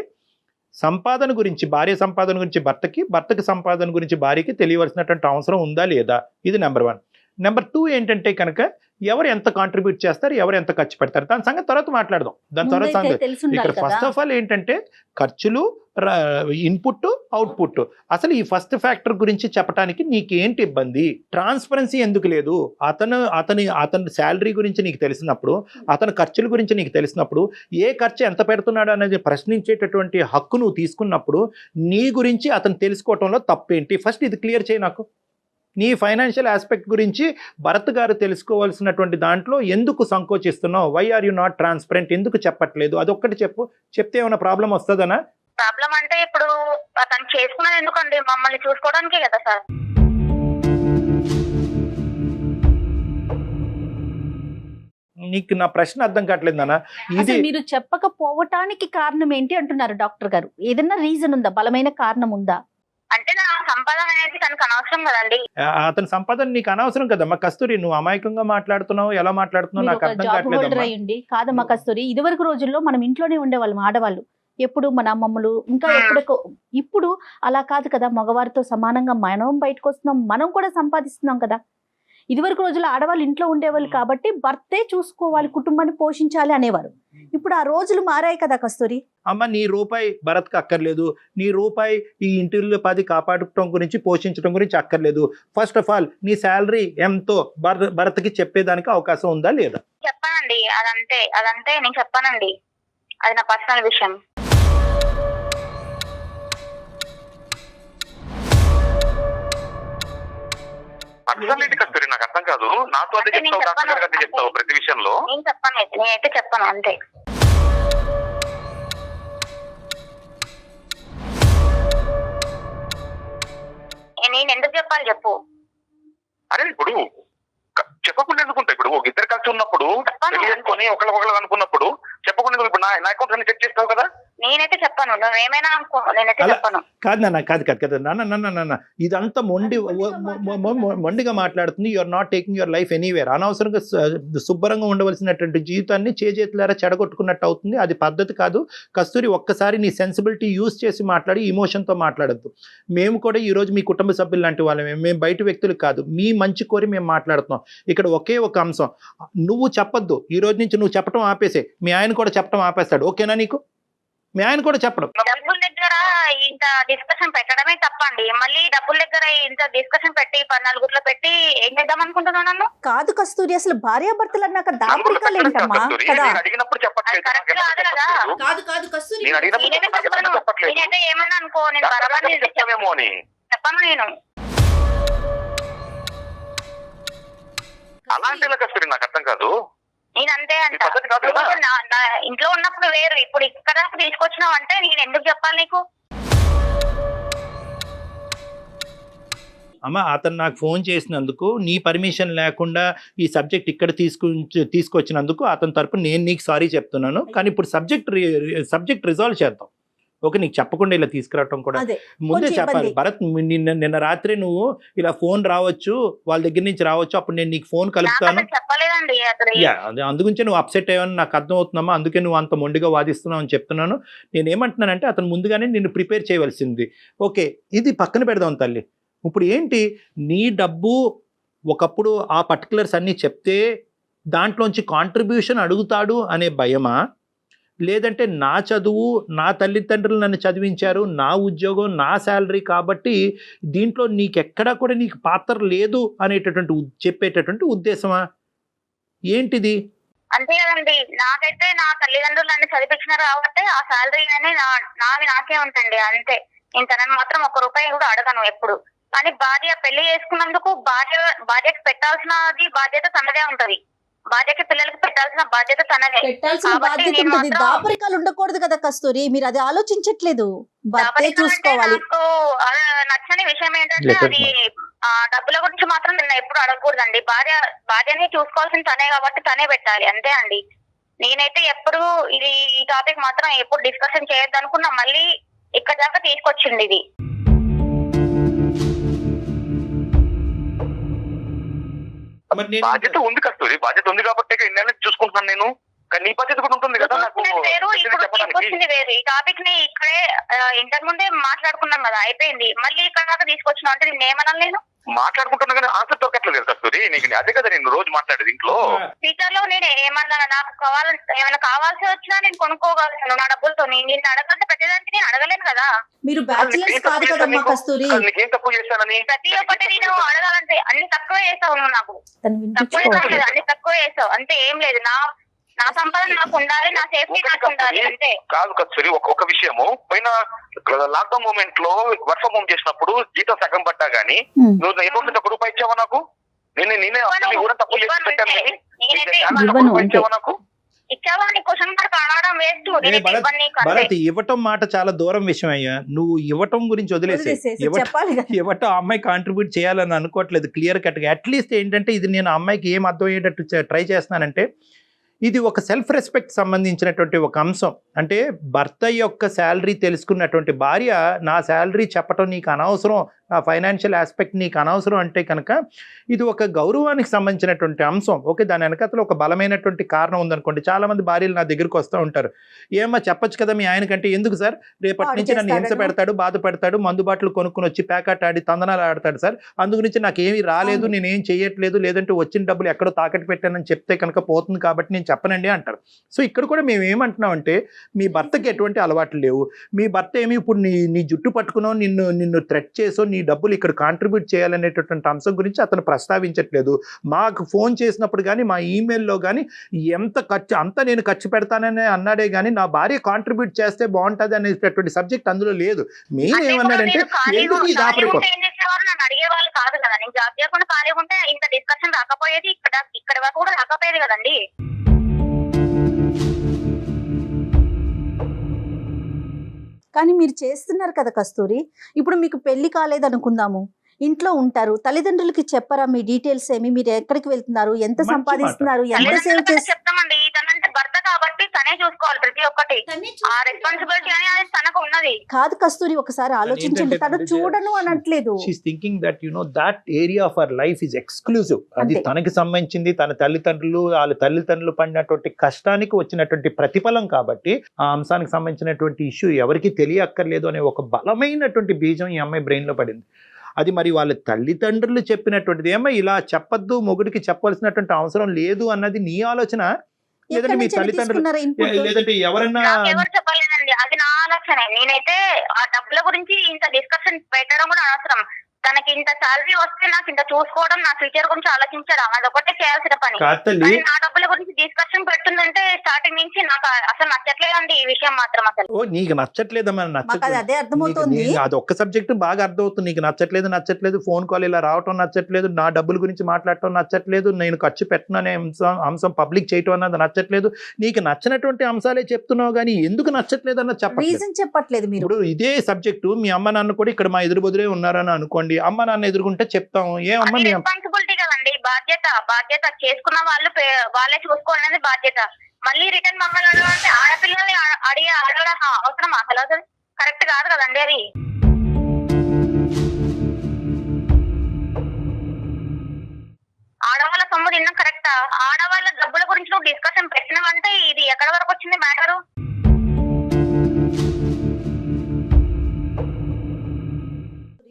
సంపాదన గురించి, భార్య సంపాదన గురించి భర్తకి సంపాదన గురించి భార్యకి తెలియవలసినటువంటి అవసరం ఉందా లేదా, ఇది నెంబర్ 1. నెంబర్ 2 ఏంటంటే కనుక ఎవరు ఎంత కాంట్రిబ్యూట్ చేస్తారు, ఎవరు ఎంత ఖర్చు పెడతారు, దాని సంగతి తర్వాత మాట్లాడదాం. దాని తర్వాత సంగతి ఇక్కడ ఫస్ట్ ఆఫ్ ఆల్ ఏంటంటే ఖర్చులు, ఇన్పుట్, అవుట్పుట్. అసలు ఈ ఫస్ట్ ఫ్యాక్టర్ గురించి చెప్పడానికి నీకేంటి ఇబ్బంది? ట్రాన్స్పరెన్సీ ఎందుకు లేదు? అతని శాలరీ గురించి నీకు తెలిసినప్పుడు, అతని ఖర్చుల గురించి నీకు తెలిసినప్పుడు, ఏ ఖర్చు ఎంత పెడుతున్నాడు అనేది ప్రశ్నించేటటువంటి హక్కు నువ్వు తీసుకున్నప్పుడు నీ గురించి అతను తెలుసుకోవటంలో తప్పేంటి? ఫస్ట్ ఇది క్లియర్ చేయి నాకు. నీ ఫైనాన్షియల్ ఆస్పెక్ట్ గురించి భరత్ గారు తెలుసుకోవాల్సినటువంటి దాంట్లో ఎందుకు సంకోచిస్తున్నావు? Why are you not transparent? ఎందుకు చెప్పట్లేదు? అదొక్కటి చెప్పు. చెప్తే ఏమైనా ప్రాబ్లం వస్తుందనా? ప్రాబ్లం అంటే ఇప్పుడు అతను చేసుకున్నది ఎందుకండి? మమ్మల్ని చూసుకోవడానికే కదా సార్. నీకు నా ప్రశ్న అర్థం కావట్లేదు నాన్న. ఇది మీరు చెప్పకపోవటానికి కారణం ఏంటి అంటున్నారు డాక్టర్ గారు. ఏదైనా రీజన్ ఉందా? బలమైన కారణం ఉందా? అంటే నా సంపాదన అనేది తనకు అనవసరం కదండి. అతని సంపాదన నీకు అనవసరం కదమ్మా కస్తూరి. నువ్వు అమాయకంగా మాట్లాడుతున్నావు, ఎలా మాట్లాడుతున్నావు నాకు అర్థం కావట్లేదు. కాదమ్మా కస్తూరి, ఇదివరకు రోజుల్లో మనం ఇంట్లోనే ఉండేవాళ్ళం ఆడవాళ్ళు. ఎప్పుడు మన అమ్మమ్మలు ఇంకా ఇప్పుడు అలా కాదు కదా. మగవారితో సమానంగా మనం బయటకు వస్తున్నాం, మనం కూడా సంపాదిస్తున్నాం కదా. ఇదివరకు రోజుల్లో ఆడవాళ్ళు ఇంట్లో ఉండేవాళ్ళు కాబట్టి భర్తే చూసుకోవాలి, కుటుంబాన్ని పోషించాలి అనేవారు. ఇప్పుడు ఆ రోజులు మారాయి కదా కస్తూరి. అమ్మ, నీ రూపాయి భరత్కి అక్కర్లేదు, నీ రూపాయి ఈ ఇంటిలో 10 కాపాడటం గురించి, పోషించడం గురించి అక్కర్లేదు. ఫస్ట్ ఆఫ్ ఆల్ నీ శాలరీ ఎంతో భరత్కి చెప్పేదానికి అవకాశం ఉందా లేదా? చెప్పానండి, అదంతే నేను చెప్పానండి. అది నా పర్సనల్ విషయం. పర్సనాలిటీ కస్తూరి నాకు అర్థం కాదు. నాతో అదే చెప్తావు, డాక్టర్ గారికి అదే చెప్తావు ప్రతి విషయంలో. నేనైతే చెప్పాను అంతే. నేను ఎందుకు చెప్పాలి చెప్పు? అరే ఇప్పుడు చెప్పకుండా ఎందుకుంటా? ఇప్పుడు ఒక ఇద్దరు కలిసి ఉన్నప్పుడు తెలియనుకొని ఒకళ్ళు అనుకున్నప్పుడు చెప్పకుండా ఇప్పుడు నా అకౌంట్స్ అన్ని చెక్ చేస్తావు కదా. నేనైతే చెప్పను, నువ్వేమైనా అనుకో, నేనైతే అలా చెప్పను. కాదు నాన్న, కాదు నాన్న ఇదంతా మొండిగా మాట్లాడుతుంది. You're not taking your life anywhere. అనవసరంగా శుభ్రంగా ఉండవలసినటువంటి జీవితాన్ని చేతులారా చెడగొట్టుకున్నట్టు అవుతుంది. అది పద్ధతి కాదు. కస్తూరి, ఒక్కసారి నీ సెన్సిబిలిటీ యూజ్ చేసి మాట్లాడి, ఇమోషన్తో మాట్లాడద్దు. మేము కూడా ఈరోజు మీ కుటుంబ సభ్యులు లాంటి వాళ్ళమే, మేము బయట వ్యక్తులు కాదు. మీ మంచి కోరి మేము మాట్లాడుతున్నాం. ఇక్కడ ఒకే ఒక అంశం, నువ్వు చెప్పొద్దు. ఈ రోజు నుంచి నువ్వు చెప్పడం ఆపేసే, మీ ఆయన కూడా చెప్పడం ఆపేస్తాడు. ఓకేనా నీకు? మీ ఆయన కూడా చెప్పడం. డబ్బుల దగ్గర ఇంత డిస్కషన్ పెట్టడమే తప్పండి. మళ్ళీ డబ్బుల దగ్గర ఇంత డిస్కషన్ పెట్టి 14 పెట్టి ఏం చేద్దాం అనుకుంటున్నావు నన్ను? కాదు కస్తూరి, అసలు భార్యాభర్తలు అన్నాక దాపరికాలు ఏంటమ్మా కదా? నేను అడిగినప్పుడు చెప్పట్లేదు. కరెక్ట్ కాదు కదా. కాదు కాదు కస్తూరి, నేను అడిగినప్పుడు నేనైతే చెప్పను. చెప్పట్లేదు. నేనైతే ఏమన్నా అనుకో, నేను బరాబర్ చెప్తావేమో అని చెప్పను నేను. అలాంటి కస్తూరి నాకు అర్థం కాదు. నేను అంతే అంట. పద్ధతి కాదు కదా. నా ఇంట్లో ఉన్నప్పుడు వేరు, ఇప్పుడు ఇక్కడ తీసుకొచ్చినావు అంటే నేను ఎందుకు చెప్పాలి నీకు? అమ్మ, అతను నాకు ఫోన్ చేసినందుకు, నీ పర్మిషన్ లేకుండా ఈ సబ్జెక్ట్ ఇక్కడ తీసుకొచ్చినందుకు అతని తరపున నేను నీకు సారీ చెప్తున్నాను. కానీ ఇప్పుడు సబ్జెక్ట్ రిజాల్వ్ చేద్దాం. ఓకే, నీకు చెప్పకుండా ఇలా తీసుకురావటం కూడా ముందే చెప్పాలి. భరత్, నిన్న రాత్రి నువ్వు ఇలా ఫోన్ రావచ్చు, వాళ్ళ దగ్గర నుంచి రావచ్చు, అప్పుడు నేను నీకు ఫోన్ కలుపుతాను. చెప్పలేదండి అదే అందుగురించి నువ్వు అప్సెట్ అయ్యావని నాకు అర్థం అవుతున్నామా, అందుకే నువ్వు అంత మొండిగా వాదిస్తున్నావు అని చెప్తున్నాను. నేను ఏమంటున్నానంటే, అతను ముందుగానే నిన్ను ప్రిపేర్ చేయవలసింది. ఓకే, ఇది పక్కన పెడదాం తల్లి. ఇప్పుడు ఏంటి, నీ డబ్బు ఒకప్పుడు ఆ పర్టికులర్స్ అన్నీ చెప్తే దాంట్లోంచి కాంట్రిబ్యూషన్ అడుగుతాడు అనే భయమా, లేదంటే నా చదువు, నా తల్లిదండ్రులు నన్ను చదివించారు, నా ఉద్యోగం, నా శాలరీ కాబట్టి దీంట్లో నీకెక్కడా కూడా నీకు పాత్ర లేదు అనేటటువంటి చెప్పేటటువంటి ఉద్దేశమా ఏంటిది? అంతే కదండి. నాకైతే నా తల్లిదండ్రులు నన్ను చదివించినారు కాబట్టి ఆ శాలరీ అని నాకే ఉంటుంది అంతే. నేను తనని మాత్రం 1 రూపాయి కూడా అడగను ఎప్పుడు. కానీ భార్య పెళ్లి చేసుకున్నందుకు భార్యకి పెట్టాల్సినది బాధ్యత తనదే ఉంటది. భార్యకి పిల్లలకి పెట్టాల్సిన బాధ్యత తనదే. పెట్టాల్సిన బాధ్యత ఉంటుంది. దాపరికాలు ఉండకూడదు కదా కస్తూరి, మీరు అది ఆలోచించట్లేదు. భర్తే చూసుకోవాలి. నచ్చని విషయం ఏంటంటే, అది డబ్బుల గురించి మాత్రం నిన్న ఎప్పుడు అడగకూడదండి. భార్యని చూసుకోవాల్సిన తనే కాబట్టి తనే పెట్టాలి, అంతే అండి. నేనైతే ఎప్పుడు ఈ టాపిక్ మాత్రం ఎప్పుడు డిస్కషన్ చేయొద్దు అనుకున్నా, మళ్ళీ ఇక్కడ దాకా తీసుకొచ్చింది ఇది. బాధ్యత ఉంది కస్తూరి, బాధ్యత ఉంది కాబట్టి ఇన్నేళ్ళ చూసుకుంటున్నాను నేను. కానీ నీ బాధ్యత కూడా ఉంటుంది కదా నాకు. వేరు ఇప్పుడు తీసుకొచ్చింది వేరు. ఈ టాపిక్ ని ఇక్కడే ఇంతకు ముందే మాట్లాడుకున్నాం కదా, అయిపోయింది. మళ్ళీ ఇక్కడ దాకా తీసుకొచ్చినా అంటే నేను ఏమన్నా నేను మాట్లాడుకుంటున్నా కానీ ఆన్సర్ దొరకట్లేదు కస్తూరి. నీకు అదే కదా నేను రోజు మాట్లాడేది ఇంట్లో. ఫ్యూచర్ లో నేను ఏమన్నా నాకు ఏమైనా కావాల్సి వచ్చినా నేను కొనుక్కోగలను నా డబ్బులతో. నేను అడగాల్సి పెట్టేదానికి నేను అడగలేను కదా. మీరు బ్యాచిలర్స్ కాదు కదమ్మా కస్తూరి. నీకేం తక్కువ చేశానని? ప్రతి ఒక్కటి నేను అడగాలంటే అన్ని తక్కువ చేసావు నువ్వు. నాకు తక్కువ అన్ని తక్కువ చేసావు అంతే, ఏం లేదు. నా సంపాదన నాకు ఉండాలి, నా సేఫ్టీ నాకు ఉండాలి అంతే. కాదు కస్తూరి, ఒక విషయము, పోయిన లాక్డౌన్ మూమెంట్ లో వర్క్ ఫ్రమ్ హోమ్ చేసినప్పుడు జీతం సగం పట్టా గానీ నువ్వు ఎటువంటి 1 రూపాయి ఇచ్చావా నాకు? నేనే కూడా తప్పు చేసి పెట్టాను కానీ ఇచ్చావా నాకు? ఇచ్చావని క్వశ్చన్ మార్క్ అడగడం వేస్ట్. భరత్, ఇవ్వటం మాట చాలా దూరం విషయం అయ్యా. నువ్వు ఇవ్వటం గురించి వదిలేసే. ఇవ్వటం ఆ అమ్మాయి కాంట్రిబ్యూట్ చేయాలని అనుకోవట్లేదు క్లియర్ కట్గా. అట్లీస్ట్ ఏంటంటే, ఇది నేను ఆ అమ్మాయికి ఏం అర్థం అయ్యేటట్టు ట్రై చేస్తున్నానంటే, ఇది ఒక సెల్ఫ్ రెస్పెక్ట్ సంబంధించినటువంటి ఒక అంశం. అంటే భర్త యొక్క శాలరీ తెలుసుకున్నటువంటి భార్య, నా శాలరీ చెప్పటం నీకు అనవసరం, నా ఫైనాన్షియల్ ఆస్పెక్ట్ నీకు అనవసరం అంటే కనుక ఇది ఒక గౌరవానికి సంబంధించినటువంటి అంశం. ఓకే, దాని వెనకతలో ఒక బలమైనటువంటి కారణం ఉందనుకోండి. చాలామంది భార్యలు నా దగ్గరికి వస్తూ ఉంటారు, ఏమో చెప్పొచ్చు కదా మీ ఆయనకంటే. ఎందుకు సార్, రేపటి నుంచి నన్ను హింస పెడతాడు, బాధ పెడతాడు, మందు బాటలు కొనుక్కొని వచ్చి ప్యాకెట్ ఆడి తందనాలు ఆడతాడు సార్, అందుగురించి నాకు ఏమీ రాలేదు, నేనేం చేయట్లేదు, లేదంటే వచ్చిన డబ్బులు ఎక్కడో తాకట్టు పెట్టానని చెప్తే కనుక పోతుంది కాబట్టి నేను చెప్పనండి అంటారు. సో ఇక్కడ కూడా మేము ఏమంటున్నామంటే, మీ భర్తకి ఎటువంటి అలవాట్లు లేవు. మీ భర్త ఏమి ఇప్పుడు నీ జుట్టు పట్టుకునో నిన్ను థ్రెట్ చేసో నీ డబ్బులు ఇక్కడ కాంట్రిబ్యూట్ చేయాలనేటటువంటి అంశం గురించి అతను ప్రస్తావించట్లేదు. మాకు ఫోన్ చేసినప్పుడు కానీ మా ఈమెయిల్లో కానీ అంత నేను ఖర్చు పెడతానని అన్నాడే కానీ నా భార్య కాంట్రిబ్యూట్ చేస్తే బాగుంటుంది అనేటటువంటి సబ్జెక్ట్ అందులో లేదు. మెయిన్ ఏమన్నాడంటే, ఎందుకు ఈ దాపరికం అడిగే వాళ్ళు కాదు కదా. నేను జాబ్ చేయకుండా ఖాళీ ఉంటే ఇంత డిస్కషన్ రాకపోయేది, ఇక్కడ వరకు కూడా రాకపోయేది కదండి. కానీ మీరు చేస్తున్నారు కదా కస్తూరి. ఇప్పుడు మీకు పెళ్లి కాలేదు అనుకుందాము, ఇంట్లో ఉంటారు, తల్లిదండ్రులకి చెప్పరా మీ డీటెయిల్స్ ఏమి, మీరు ఎక్కడికి వెళ్తున్నారు, ఎంత సంపాదిస్తున్నారు, ఎంత సేవ్ చేస్తారు? చెప్తామండి. తనంటే భర్త కాబట్టి తనే చూసుకోవాలి ప్రతి ఒక్కటి. ఆ రెస్పాన్సిబిలిటీ అనేది తనకు ఉన్నది. కాదు కస్తూరి, ఒకసారి ఆలోచించండి, తను చూడను అనట్లేదు. She's thinking that that area of our life is exclusive. అది తనకి సంబంధించింది, తన తల్లిదండ్రులు వాళ్ళ తల్లిదండ్రులు పడినటువంటి కష్టానికి వచ్చినటువంటి ప్రతిఫలం కాబట్టి ఆ అంశానికి సంబంధించినటువంటి ఇష్యూ ఎవరికి తెలియక్కర్లేదు అనే ఒక బలమైనటువంటి బీజం ఈ అమ్మాయి బ్రెయిన్ లో పడింది. అది మరి వాళ్ళ తల్లిదండ్రులు చెప్పినటువంటిది. ఏమో ఇలా చెప్పొద్దు, మొగుడికి చెప్పవలసినటువంటి అవసరం లేదు అన్నది నీ ఆలోచన, లేదంటే మీ తల్లిదండ్రులు, లేదంటే ఎవరన్నా? ఎవరు చెప్పలేదండి, అది నా ఆలోచన. నేనైతే ఆ డబ్బుల గురించి ఇంత డిస్కషన్ పెట్టడం కూడా అనవసరం. తనకి ఇంత సాలరీ వస్తే నాకు ఇంత చూసుకోవడం, నా ఫ్యూచర్ గురించి ఆలోచించడం అదొకటే చేయాల్సిన పని. నా డబ్బుల గురించి డిస్కషన్ పెడుతుందంటే స్టార్టింగ్ నుంచి నాకు అసలు నచ్చట్లేదండి ఈ విషయం మాత్రం. అసలు ఓ నీకు నచ్చట్లేదమ్మా? అదే అర్థమవుతుంది. అది ఒక్క సబ్జెక్ట్ బాగా అర్థమవుతుంది. నీకు నచ్చట్లేదు, ఫోన్ కాల్ ఇలా రావటం నచ్చట్లేదు, నా డబ్బుల గురించి మాట్లాడటం నచ్చట్లేదు, నేను ఖర్చు పెట్టను అనే అంశం పబ్లిక్ చేయటం అన్నది నచ్చట్లేదు. నీకు నచ్చినటువంటి అంశాలే చెప్తున్నావు కానీ ఎందుకు నచ్చట్లేదు అన్నది చెప్పట్లేదు. మీరు ఇప్పుడు ఇదే సబ్జెక్టు మీ అమ్మ నాన్న కూడా ఇక్కడ మా ఎదురు బదులే ఉన్నారని అనుకోండి, అమ్మ నాన్న ఎదుర్కొంటే చెప్తాం. ఏమమ్మా రెస్పాన్సిబిలిటీ కదండి, బాధ్యత చేసుకున్న వాళ్ళు వాళ్ళే చూసుకోవాలనేది బాధ్యత. మళ్ళీ రిటర్న్ మమ్మల్ని అడగాలంటే ఆడపిల్లల్ని అడగడం అవసరం అసలు కరెక్ట్ కాదు కదండి. అది ఆడవాళ్ళ సొమ్ము తిన్నాం కరెక్టా? ఆడవాళ్ళ డబ్బుల గురించి నువ్వు డిస్కషన్ పెట్టినావంటే ఇది ఎక్కడ వరకు వచ్చింది మ్యాటరు?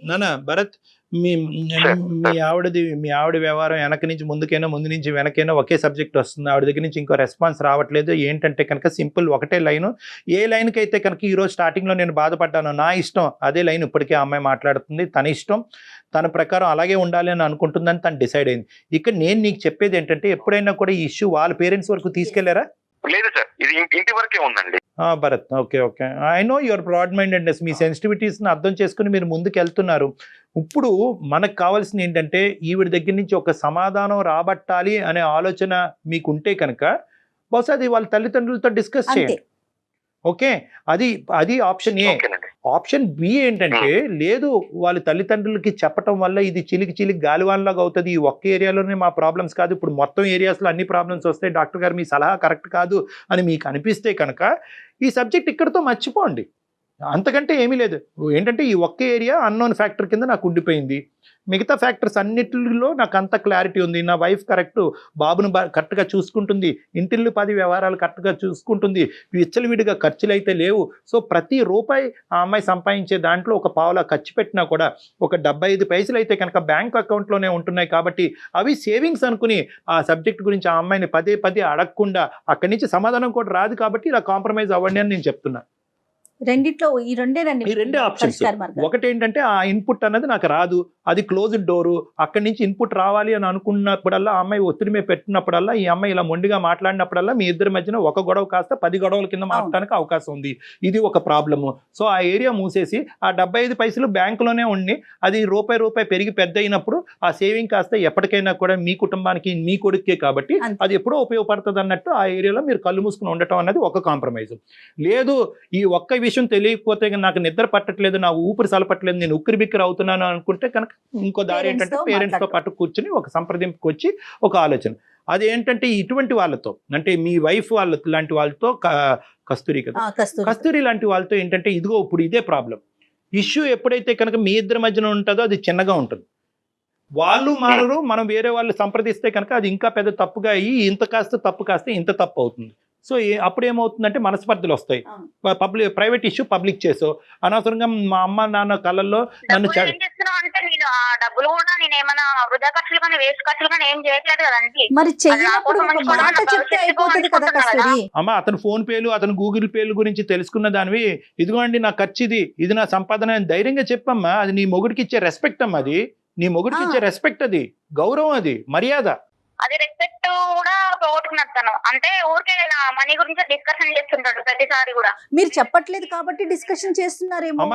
నానా భరత్, మీ ఆవిడ వ్యవహారం వెనక నుంచి ముందుకైనా, ముందు నుంచి వెనకైనా ఒకే సబ్జెక్ట్ వస్తుంది. ఆవిడ దగ్గర నుంచి ఇంకో రెస్పాన్స్ రావట్లేదు. ఏంటంటే కనుక సింపుల్ ఒకటే లైను. ఏ లైన్కి అయితే కనుక ఈరోజు స్టార్టింగ్లో నేను బాధపడ్డాను, నా ఇష్టం, అదే లైన్ ఇప్పటికే అమ్మాయి మాట్లాడుతుంది. తన ఇష్టం, తన ప్రకారం అలాగే ఉండాలి అని అనుకుంటుందని తను డిసైడ్ అయింది. ఇక్కడ నేను నీకు చెప్పేది ఏంటంటే, ఎప్పుడైనా కూడా ఈ ఇష్యూ వాళ్ళ పేరెంట్స్ వరకు తీసుకెళ్లారా? లేదు సార్, ఇది ఇంటి వరకే ఉందండి. Bharat, okay, I know your broad mindedness. మీ సెన్సిటివిటీస్ని అర్థం చేసుకుని మీరు ముందుకు వెళ్తున్నారు. ఇప్పుడు మనకు కావాల్సింది ఏంటంటే, ఈవిడ దగ్గర నుంచి ఒక సమాధానం రాబట్టాలి అనే ఆలోచన మీకుంటే కనుక బహుశా అది వాళ్ళ తల్లిదండ్రులతో డిస్కస్ చేయండి. ఓకే, అది ఆప్షన్ ఏ. ఆప్షన్ బి ఏంటంటే, లేదు వాళ్ళ తల్లిదండ్రులకి చెప్పటం వల్ల ఇది చిలికి గాలివాన్లాగా అవుతుంది, ఈ ఒక్క ఏరియాలోనే మా ప్రాబ్లమ్స్ కాదు, ఇప్పుడు మొత్తం ఏరియాస్లో అన్ని ప్రాబ్లమ్స్ వస్తాయి, డాక్టర్ గారు మీ సలహా కరెక్ట్ కాదు అని మీకు అనిపిస్తే కనుక ఈ సబ్జెక్ట్ ఇక్కడితో మర్చిపోండి. అంతకంటే ఏమీ లేదు. ఏంటంటే ఈ ఒక్క ఏరియా అన్నోన్ ఫ్యాక్టర్ కింద నాకు ఉండిపోయింది, మిగతా ఫ్యాక్టర్స్ అన్నిటిలో నాకు అంత క్లారిటీ ఉంది. నా వైఫ్ కరెక్ట్, బాబును కరెక్ట్గా చూసుకుంటుంది, ఇంటిల్లు 10 వ్యవహారాలు కరెక్ట్గా చూసుకుంటుంది, విచ్చలవిడిగా ఖర్చులు అయితే లేవు. సో ప్రతి రూపాయి ఆ అమ్మాయి సంపాదించే దాంట్లో ఒక పావులా ఖర్చు పెట్టినా కూడా ఒక 75 పైసలు అయితే కనుక బ్యాంక్ అకౌంట్లోనే ఉంటున్నాయి. కాబట్టి అవి సేవింగ్స్ అనుకుని ఆ సబ్జెక్ట్ గురించి ఆ అమ్మాయిని పదే అడగకుండా అక్కడి నుంచి సమాధానం కూడా రాదు. కాబట్టి ఇలా కాంప్రమైజ్ అవ్వండి అని నేను చెప్తున్నాను. రెండిట్లో ఈ రెండే ఆప్షన్స్. ఒకటి ఏంటంటే, ఆ ఇన్పుట్ అన్నది నాకు రాదు, అది క్లోజ్డ్ డోరు, అక్కడి నుంచి ఇన్పుట్ రావాలి అని అనుకున్నప్పుడల్లా, ఆ అమ్మాయి ఒత్తిడి మీద పెట్టినప్పుడల్లా, ఈ అమ్మాయి ఇలా మొండిగా మాట్లాడినప్పుడల్లా మీ ఇద్దరి మధ్యన ఒక గొడవ కాస్త 10 గొడవల కింద మాట్లాడడానికి అవకాశం ఉంది. ఇది ఒక ప్రాబ్లము. సో ఆ ఏరియా మూసేసి ఆ 75 పైసలు బ్యాంకులోనే ఉండి, అది రూపాయి పెరిగి పెద్ద అయినప్పుడు ఆ సేవింగ్ కాస్త ఎప్పటికైనా కూడా మీ కుటుంబానికి, మీ కొడుకే కాబట్టి అది ఎప్పుడో ఉపయోగపడుతుంది అన్నట్టు ఆ ఏరియాలో మీరు కళ్ళు మూసుకుని ఉండటం అనేది ఒక కాంప్రమైజ్. లేదు, ఈ ఒక్క విషయం తెలియకపోతే నాకు నిద్ర పట్టట్లేదు, నా ఊపిరి సలపట్లేదు, నేను ఉక్కిరి బిక్కిరి అవుతున్నాను అనుకుంటే కనుక ఇంకో దారి ఏంటంటే, పేరెంట్స్తో పాటు కూర్చుని ఒక సంప్రదింపుకి వచ్చి ఒక ఆలోచన. అదేంటంటే ఇటువంటి వాళ్ళతో, అంటే మీ వైఫ్ వాళ్ళ లాంటి వాళ్ళతో, కస్తూరి కదా, కస్తూరి లాంటి వాళ్ళతో ఏంటంటే, ఇదిగో ఇప్పుడు ఇదే ప్రాబ్లం. ఇష్యూ ఎప్పుడైతే కనుక మీ ఇద్దరి మధ్యన ఉంటుందో అది చిన్నగా ఉంటుంది. వాళ్ళు మారరు, మనం వేరే వాళ్ళు సంప్రదిస్తే కనుక అది ఇంకా పెద్ద తప్పుగా అయ్యి తప్పు కాస్త ఇంత తప్పు అవుతుంది. సో అప్పుడు ఏమవుతుందంటే మనస్పర్ధలు వస్తాయి. ప్రైవేట్ ఇష్యూ పబ్లిక్ చేసో, అనవసరంగా మా అమ్మ నాన్న కళ్ళల్లో నన్ను డబ్బులు కూడా నేను ఏమైనా వృధా ఖర్చులు కానీ వేస్ట్ ఖర్చులు కానీ ఏం చేయట్లేదు కదండి. మరి చెయ్యనప్పుడు ఒక మాట చెప్తే అయిపోతుంది కదా కస్తూరి. అమ్మ, అతను ఫోన్ పేలు, అతను గూగుల్ పేలు గురించి తెలుసుకున్న దానివి, ఇదిగోండి నా ఖర్చు, ఇది నా సంపాదన అని ధైర్యంగా చెప్పమ్మా. అది నీ మొగుడికి ఇచ్చే రెస్పెక్ట్ అమ్మా, అది నీ మొగుడికి ఇచ్చే రెస్పెక్ట్, అది గౌరవం, అది మర్యాద. అది రెస్పెక్ట్ కూడా పోగొట్టుకున్నాను. అంటే ఊరికే నా మనీ గురించి డిస్కషన్ చేస్తుంటాడు ప్రతిసారి కూడా. మీరు చెప్పట్లేదు కాబట్టి డిస్కషన్ చేస్తున్నారేమో,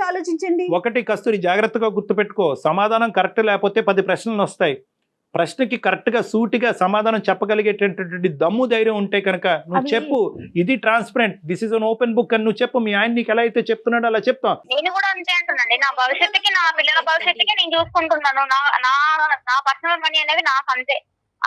ఆలోచించండి. ఒకటి కస్తూరి, జాగ్రత్తగా గుర్తుపెట్టుకో, సమాధానం కరెక్ట్ లేకపోతే 10 ప్రశ్నలు వస్తాయి. ప్రశ్నకి కరెక్ట్ గా సూటిగా సమాధానం చెప్పగలిగేటటువంటి దమ్ము ధైర్యం ఉంటే కనుక నువ్వు చెప్పు, ఇది transparent, this is an open book అని నువ్వు చెప్పు. మీ ఆయన నీకు ఎలా అయితే చెప్తున్నాడో అలా చెప్తాం. నేను కూడా అంతే అంటున్నాండి, నా భవిష్యత్తుకి, నా పిల్లల భవిష్యత్తుకి నేను చూసుకుంటున్నాను. నా పర్సనల్ మనీ అనేది నాకు అంతే.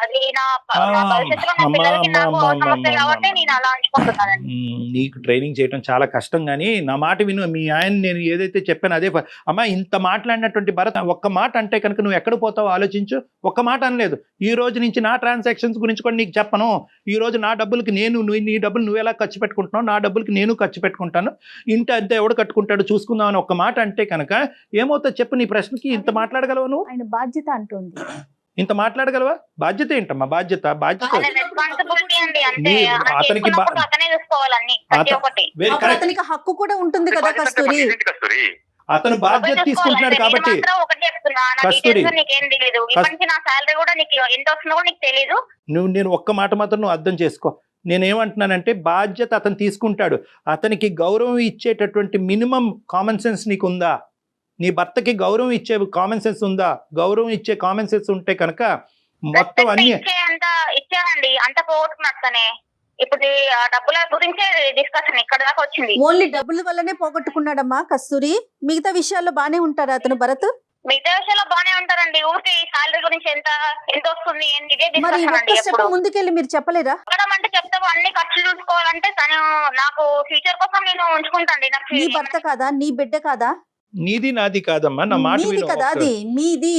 అది నా భవిష్యత్తులో నా పిల్లలకి నాకు సమస్య కాబట్టి నేను అలా అంచుకుంటున్నానండి. నీకు ట్రైనింగ్ చేయడం చాలా కష్టం, కానీ నా మాట విను. మీ ఆయన నేను ఏదైతే చెప్పాను అదే అమ్మా. ఇంత మాట్లాడినటువంటి భరత్ ఒక్క మాట అంటే కనుక నువ్వు ఎక్కడ పోతావో ఆలోచించు. ఒక్క మాట అనలేదు. ఈ రోజు నుంచి నా ట్రాన్సాక్షన్స్ గురించి కూడా నీకు చెప్పను. ఈ రోజు నా డబ్బులకి నీ డబ్బులు నువ్వు ఎలా ఖర్చు పెట్టుకుంటున్నావు, నా డబ్బులకి నేను ఖర్చు పెట్టుకుంటాను, ఇంటి అద్దె ఎవడు కట్టుకుంటాడు చూసుకుందాం అని ఒక్క మాట అంటే కనుక ఏమవుతుందో చెప్పు. నీ ప్రశ్నకి ఇంత మాట్లాడగలవా నువ్వు? ఆయన బాధ్యత అంటుంది. ఇంత మాట్లాడగలవా? బాధ్యత ఏంటమ్మా? బాధ్యత రెస్పాన్సిబిలిటీ అండి, అంతే. అతనికి అతనే చూసుకోవాలన్నీ ప్రతి ఒక్కటి. అతనికి హక్కు కూడా ఉంటుంది కదా కస్తూరి. అతను బాధ్యత తీసుకుంటున్నాడు కాబట్టి. ఒకటి చెప్తున్నా, నా డీటెయిల్స్ నీకేం తెలియదు. ఇప్పటి నుంచి నా సాలరీ కూడా నీకు ఎంత వస్తుందో కూడా నీకు తెలియదు. నేను ఒక్క మాట మాత్రం నువ్వు అర్థం చేసుకో. నేనేమంటున్నానంటే బాధ్యత అతను తీసుకుంటాడు. అతనికి గౌరవం ఇచ్చేటటువంటి మినిమం కామన్ సెన్స్ నీకు ఉందా? నీ భర్తకి గౌరవం ఇచ్చే కామన్ సెన్స్ ఉందా? గౌరవం ఇచ్చే కామన్ సెన్స్ ఉంటే కనుక మొత్తం అన్ని ఇచ్చానండి, అంత పోగొట్టుకున్నట్టనే. ఇప్పుడు ఆ డబ్బుల గురించే డిస్కషన్ ఇక్కడ దాకా వచ్చింది. ఓన్లీ డబ్బుల వల్లనే పోగొట్టుకున్నాడమ్మా కస్తూరి. మిగతా విషయాల్లో బానే ఉంటారా అతను భరత్? మిగతా విషయాల్లో బానే ఉంటారండి. ఊరికి సాలరీ గురించి ఎంత వస్తుంది ఇదే మరి డిస్కషన్ అండి. ఒక్క స్టెప్ ముందుకెళ్ళి మీరు చెప్పలేరా? అంటే చెప్తావు అన్ని ఖర్చులు చూసుకోవాలంటే తను నాకు ఫ్యూచర్ కోసం నేను ఉంచుకుంటాండి. నీ భర్త కాదా? నీ బిడ్డ కాదా? నీది నాది కాదమ్మా. నా మాట మీది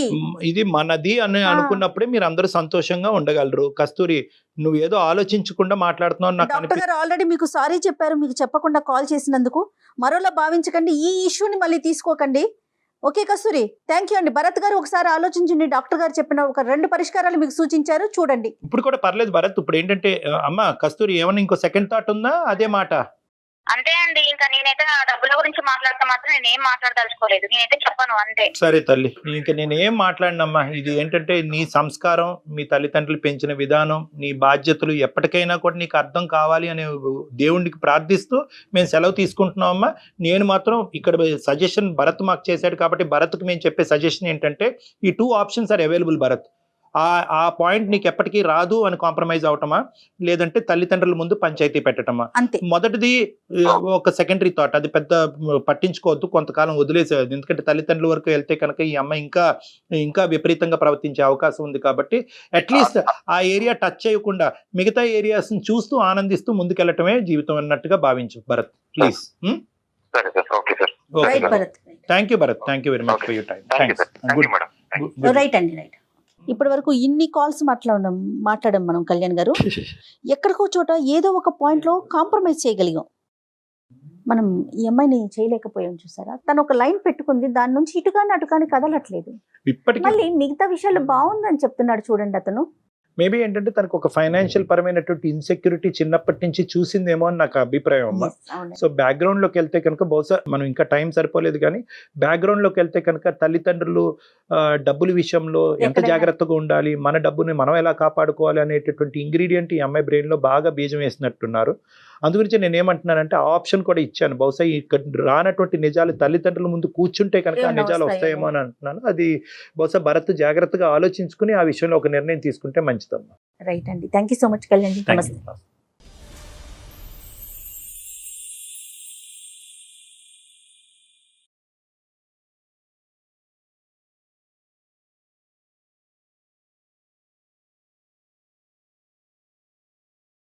ఇది మనది అని అనుకున్నప్పుడే మీరు అందరూ సంతోషంగా ఉండగలరు. కస్తూరి, నువ్వు ఏదో ఆలోచించకుండా మాట్లాడుతున్నావు. డాక్టర్ గారు ఆల్రెడీ మీకు సారీ చెప్పారు, మీకు చెప్పకుండా కాల్ చేసినందుకు. మరోలా భావించకండి, ఈ ఇష్యూని మళ్ళీ తీసుకోకండి. ఓకే కస్తూరి, థ్యాంక్ యూ అండి. భరత్ గారు ఒకసారి ఆలోచించండి. డాక్టర్ గారు చెప్పిన ఒక 2 పరిష్కారాలు మీకు సూచించారు, చూడండి. ఇప్పుడు కూడా పర్లేదు భరత్. ఇప్పుడు ఏంటంటే అమ్మ కస్తూరి, ఏమన్నా ఇంకో సెకండ్ థాట్ ఉందా? అదే మాట అంతే అండి. ఇంకా నేనైతే ఆ డబ్బుల గురించి మాట్లాడితే మాత్రం నేనేం మాట్లాడదలుచుకోలేదు. నేనైతే చెప్పను, అంతే. సరే తల్లి, ఇంకా నేనేం మాట్లాడినమ్మా. ఇది ఏంటంటే నీ సంస్కారం, మీ తల్లిదండ్రులు పెంచిన విధానం, నీ బాధ్యతలు ఎప్పటికైనా కూడా నీకు అర్థం కావాలి అనే దేవుడికి ప్రార్థిస్తూ మేము సెలవు తీసుకుంటున్నామమ్మా. నేను మాత్రం ఇక్కడ సజెషన్ భరత్ మాకు చేశాడు కాబట్టి భరత్కి మేము చెప్పే సజెషన్ ఏంటంటే ఈ 2 ఆప్షన్స్ ఆర్ అవైలబుల్ భరత్. ఆ పాయింట్ నీకు ఎప్పటికీ రాదు అని కాంప్రమైజ్ అవటమా, లేదంటే తల్లిదండ్రుల ముందు పంచాయతీ పెట్టటమా? మొదటిది ఒక సెకండరీ థాట్, అది పెద్ద పట్టించుకోవద్దు, కొంతకాలం వదిలేసేది. ఎందుకంటే తల్లిదండ్రుల వరకు వెళ్తే కనుక ఈ అమ్మాయి ఇంకా విపరీతంగా ప్రవర్తించే అవకాశం ఉంది. కాబట్టి అట్లీస్ట్ ఆ ఏరియా టచ్ చేయకుండా మిగతా ఏరియాస్ చూస్తూ ఆనందిస్తూ ముందుకెళ్ళటమే జీవితం అన్నట్టుగా భావించు Bharat, please. Thank you Bharat, thank you very much for your time. Right అండి, రైట్. ఇప్పటి వరకు ఇన్ని కాల్స్ మాట్లాడాం మనం కళ్యాణ్ గారు. ఎక్కడికో చోట ఏదో ఒక పాయింట్ లో కాంప్రమైజ్ చేయగలిగాం. మనం ఈ అమ్మాయిని చేయలేకపోయాం, చూసారా? తను ఒక లైన్ పెట్టుకుంది, దాని నుంచి ఇటుకాని అటుకాని కదలట్లేదు. మళ్ళీ మిగతా విషయాలు బాగుందని చెప్తున్నాడు చూడండి అతను. మేబీ ఏంటంటే తనకు ఒక ఫైనాన్షియల్ పరమైనటువంటి ఇన్సెక్యూరిటీ చిన్నప్పటి నుంచి చూసిందేమో అని నాకు అభిప్రాయం అమ్మా. సో బ్యాక్గ్రౌండ్ లోకి వెళ్తే కనుక బహుశా మనం ఇంకా టైం సరిపోలేదు, కానీ బ్యాక్గ్రౌండ్ లోకి వెళ్తే కనుక తల్లిదండ్రులు డబ్బుల విషయంలో ఎంత జాగ్రత్తగా ఉండాలి, మన డబ్బుని మనం ఎలా కాపాడుకోవాలి అనేటటువంటి ఇంగ్రీడియంట్ ఈ అమ్మాయి బ్రెయిన్ లో బాగా బీజం వేసినట్టున్నారు. అందుగురించి నేను ఏమంటున్నానంటే ఆ ఆప్షన్ కూడా ఇచ్చాను. బహుశా ఇక్కడ రానటువంటి నిజాలు తల్లిదండ్రుల ముందు కూర్చుంటే కనుక ఆ నిజాలు వస్తాయేమో అని అంటున్నాను. అది బహుశా భరత్ జాగ్రత్తగా ఆలోచించుకుని ఆ విషయంలో ఒక నిర్ణయం తీసుకుంటే మంచిదమ్మా. రైట్ అండి, thank you so much Kalyan. నమస్తే.